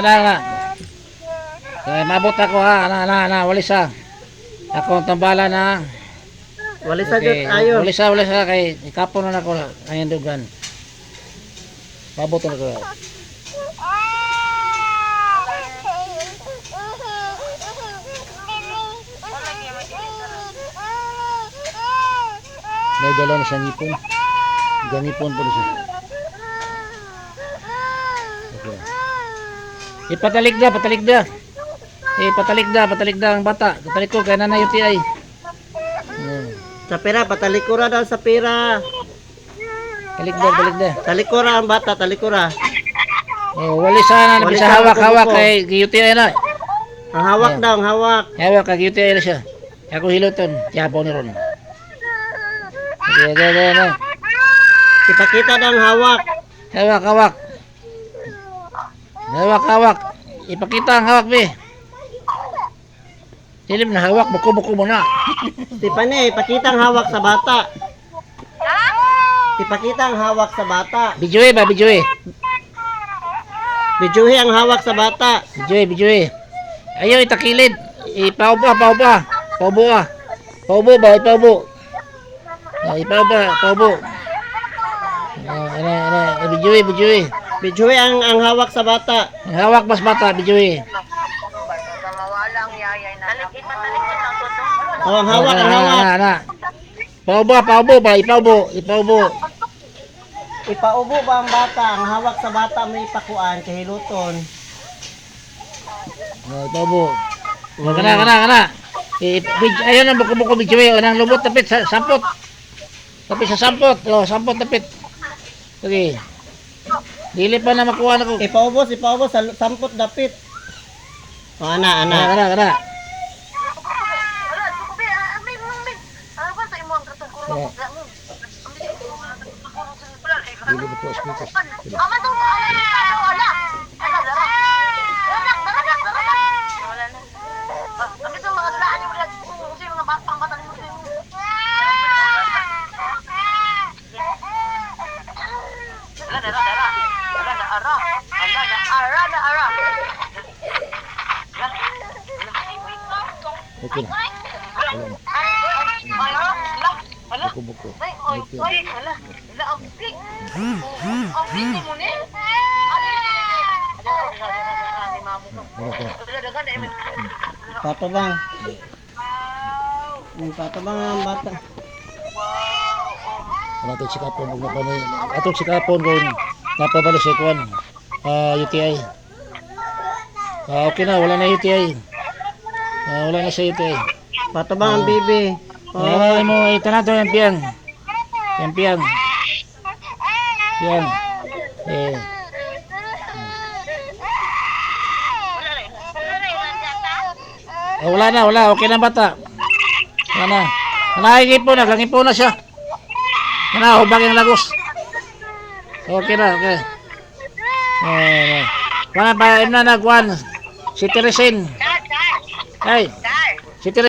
na. Kaya mabot ako ha, walis ha. Ako ang tambala na. Walis sa jud ayon. Walis ha, kay ikapon na ako ayan dugan. Mabot na ko. May dala na siyang ipon. Ganipon po na siya. Okay. Patalig na. Patalig na ang bata. Patalig ko, kaya na UTI. Sa pera, patalikura daw sa pera. Talig na. Talikura ang bata, talikura. Oh, wali sana, Wali bisa sana hawak kuko. kay UTI na. Ang hawak daw, ang hawak. Hawak kay UTI na siya. Ako hiluton, tiyapaw ni Ron. Okay. Ipakita daw ang hawak. Hawak. Ipakita ang hawak, be. Dilim na hawak, buko-buko mo na. Tipane, ipakita ang hawak sa bata. Ipakita ang hawak sa bata. Bijoy ba, bijoy? Bijuhi ang hawak sa bata. Bijoy. Ayaw, itakilid. Paubo ba? Paubo. Bijoy. Bijuhi ang hawak sa bata. Ang hawak mas bata, bijoy. Oh, ang hawak, ang hawak. Paubo ba? Ipaubo. Ipaubo ba ang bata? Ang hawak sa bata may ipakuan kay hiluton. Ipaubo. Kana. Ayun ang buko-buko bijoy. Anang lubot tapit sa sampot. Tapit sa sampot. Sampot tapit. Okay. Dili pa na makuha na ko. Ipaubos sa sampot dapit. O, ana. Kana. Dili ba ko speaker? Okay na. Buko-buko. Patabang. Patabang ang bata. Atong sikapon kung napabalo sa ikuan. UTI. Okay na, wala na UTI. Wala na sa UTI. Patabang ang bibi. Ay mo, ito na ito yung piyang. Piyang. Wala. Okay na bata. Wala na. Nangipon na siya. Hubag yung lagos. Okay na, okay. Wala pa, nagwan. Si Teresin. Ay.